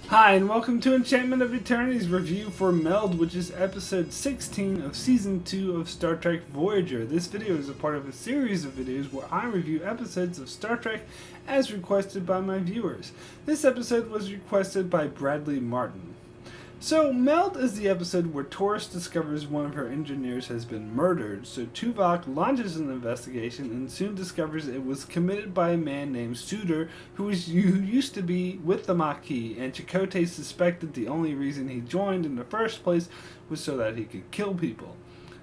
Hi, and welcome to Enchantment of Eternity's review for Meld, which is episode 16 of season 2 of Star Trek Voyager. This video is a part of a series of videos where I review episodes of Star Trek as requested by my viewers. This episode was requested by Bradley Martin. So, Meld is the episode where Taurus discovers one of her engineers has been murdered, so Tuvok launches an investigation and soon discovers it was committed by a man named Souter, who used to be with the Maquis, and Chakotay suspected the only reason he joined in the first place was so that he could kill people.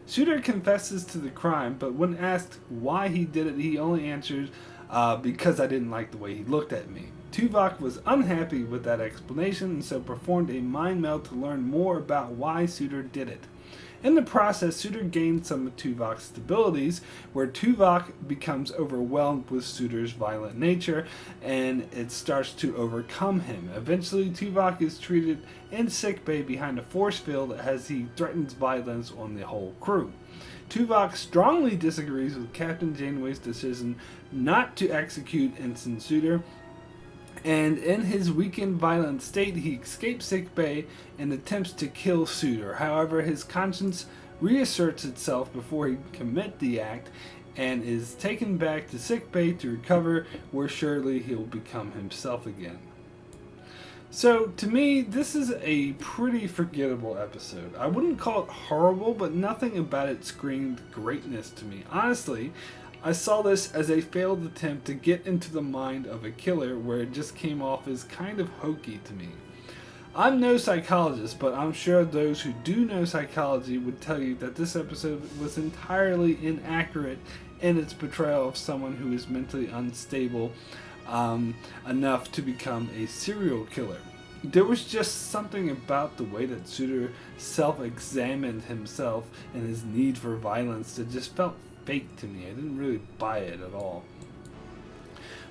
Souter confesses to the crime, but when asked why he did it, he only answers, because I didn't like the way he looked at me. Tuvok was unhappy with that explanation and so performed a mind meld to learn more about why Souter did it. In the process, Souter gained some of Tuvok's abilities, where Tuvok becomes overwhelmed with Souter's violent nature, and it starts to overcome him. Eventually, Tuvok is treated in sickbay behind a force field as he threatens violence on the whole crew. Tuvok strongly disagrees with Captain Janeway's decision not to execute Ensign Souter, and in his weakened, violent state, he escapes sickbay and attempts to kill Souter. However, his conscience reasserts itself before he can commit the act and is taken back to sickbay to recover, where surely he'll become himself again. So, to me, this is a pretty forgettable episode. I wouldn't call it horrible, but nothing about it screamed greatness to me. Honestly, I saw this as a failed attempt to get into the mind of a killer, where it just came off as kind of hokey to me. I'm no psychologist, but I'm sure those who do know psychology would tell you that this episode was entirely inaccurate in its portrayal of someone who is mentally unstable enough to become a serial killer. There was just something about the way that Souter self-examined himself and his need for violence that just felt fake to me. I didn't really buy it at all.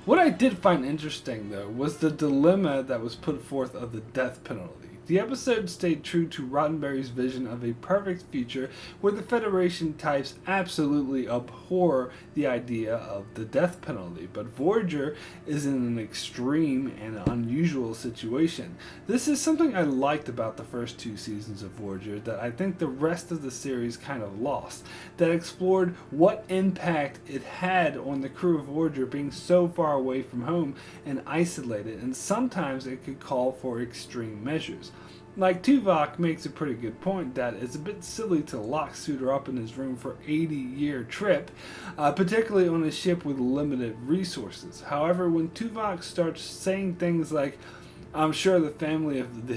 What I did find interesting, though, was the dilemma that was put forth of the death penalty. The episode stayed true to Roddenberry's vision of a perfect future where the Federation types absolutely abhor the idea of the death penalty, but Voyager is in an extreme and unusual situation. This is something I liked about the first two seasons of Voyager that I think the rest of the series kind of lost, that explored what impact it had on the crew of Voyager being so far away from home and isolated, and sometimes it could call for extreme measures. Like, Tuvok makes a pretty good point that it's a bit silly to lock Souter up in his room for an 80-year trip, particularly on a ship with limited resources. However, when Tuvok starts saying things like, "I'm sure the family of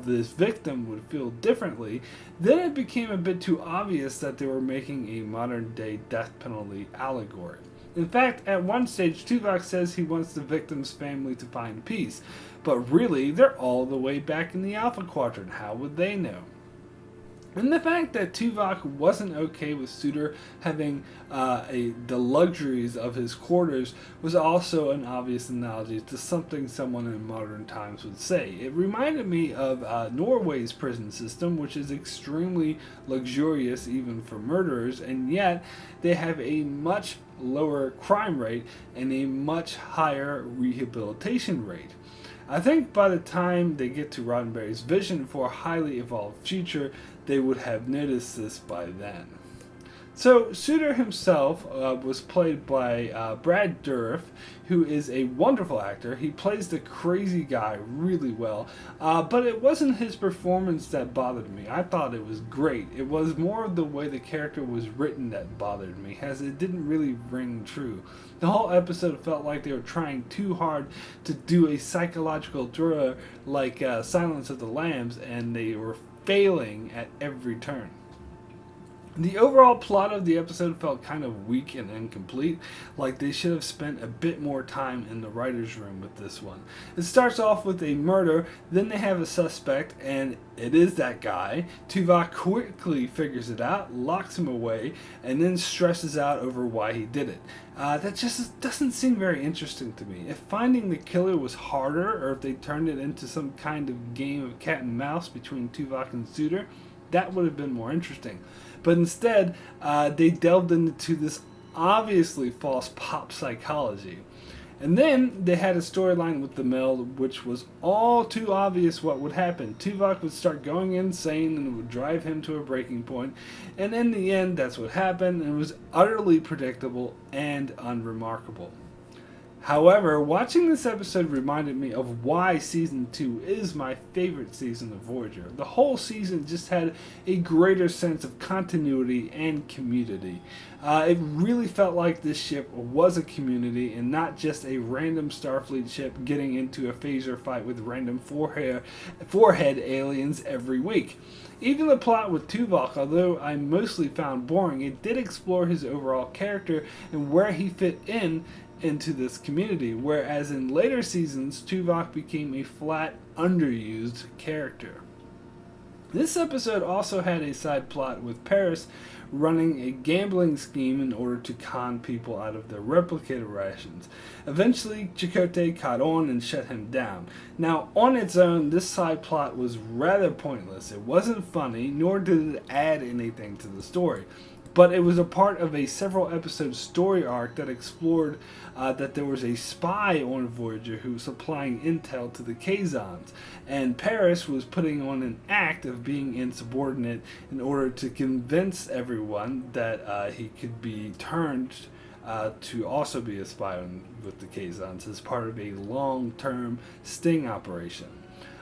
this victim would feel differently," then it became a bit too obvious that they were making a modern-day death penalty allegory. In fact, at one stage, Tuvok says he wants the victim's family to find peace, but really, they're all the way back in the Alpha Quadrant. How would they know? And the fact that Tuvok wasn't okay with Souter having the luxuries of his quarters was also an obvious analogy to something someone in modern times would say. It reminded me of Norway's prison system, which is extremely luxurious even for murderers, and yet they have a much lower crime rate and a much higher rehabilitation rate. I think by the time they get to Roddenberry's vision for a highly evolved future, they would have noticed this by then. So, Souter himself was played by Brad Dourif, who is a wonderful actor. He plays the crazy guy really well, but it wasn't his performance that bothered me. I thought it was great. It was more of the way the character was written that bothered me, as it didn't really ring true. The whole episode felt like they were trying too hard to do a psychological thriller like Silence of the Lambs, and they were failing at every turn. The overall plot of the episode felt kind of weak and incomplete, like they should have spent a bit more time in the writer's room with this one. It starts off with a murder, then they have a suspect, and it is that guy. Tuvok quickly figures it out, locks him away, and then stresses out over why he did it. That just doesn't seem very interesting to me. If finding the killer was harder, or if they turned it into some kind of game of cat and mouse between Tuvok and Souter, that would have been more interesting. But instead, they delved into this obviously false pop psychology. And then they had a storyline with the Meld, which was all too obvious what would happen. Tuvok would start going insane and it would drive him to a breaking point. And in the end, that's what happened, and it was utterly predictable and unremarkable. However, watching this episode reminded me of why Season 2 is my favorite season of Voyager. The whole season just had a greater sense of continuity and community. It really felt like this ship was a community and not just a random Starfleet ship getting into a phaser fight with random forehead aliens every week. Even the plot with Tuvok, although I mostly found boring, it did explore his overall character and where he fit into this community, whereas in later seasons, Tuvok became a flat, underused character. This episode also had a side plot with Paris running a gambling scheme in order to con people out of their replicator rations. Eventually, Chakotay caught on and shut him down. Now, on its own, this side plot was rather pointless. It wasn't funny, nor did it add anything to the story. But it was a part of a several episode story arc that explored that there was a spy on Voyager who was supplying intel to the Kazons, and Paris was putting on an act of being insubordinate in order to convince everyone that he could be turned to also be a spy with the Kazons as part of a long-term sting operation.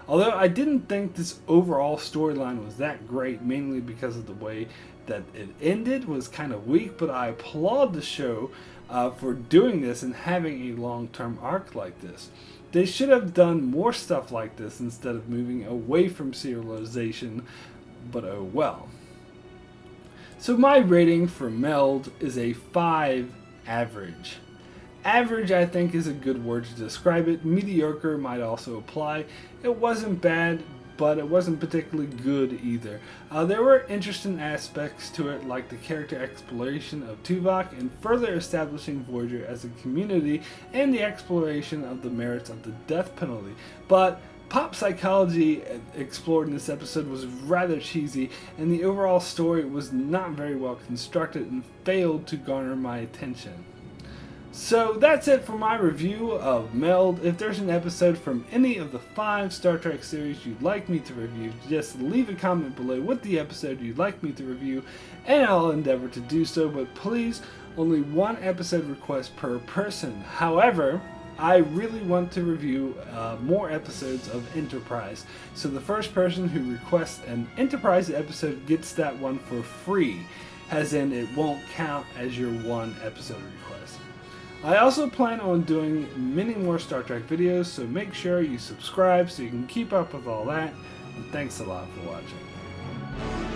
Although I didn't think this overall storyline was that great, mainly because of the way that it ended was kind of weak, but I applaud the show for doing this and having a long-term arc like this. They should have done more stuff like this instead of moving away from serialization, but oh well. So my rating for Meld is a 5 average. Average, I think, is a good word to describe it. Mediocre might also apply. It wasn't bad, but it wasn't particularly good either. There were interesting aspects to it, like the character exploration of Tuvok and further establishing Voyager as a community and the exploration of the merits of the death penalty. But pop psychology explored in this episode was rather cheesy, and the overall story was not very well constructed and failed to garner my attention. So that's it for my review of Meld. If there's an episode from any of the 5 Star Trek series you'd like me to review, just leave a comment below with the episode you'd like me to review, and I'll endeavor to do so, but please, only 1 episode request per person. However, I really want to review more episodes of Enterprise, so the first person who requests an Enterprise episode gets that one for free, as in it won't count as your 1 episode request. I also plan on doing many more Star Trek videos, so make sure you subscribe so you can keep up with all that, and thanks a lot for watching.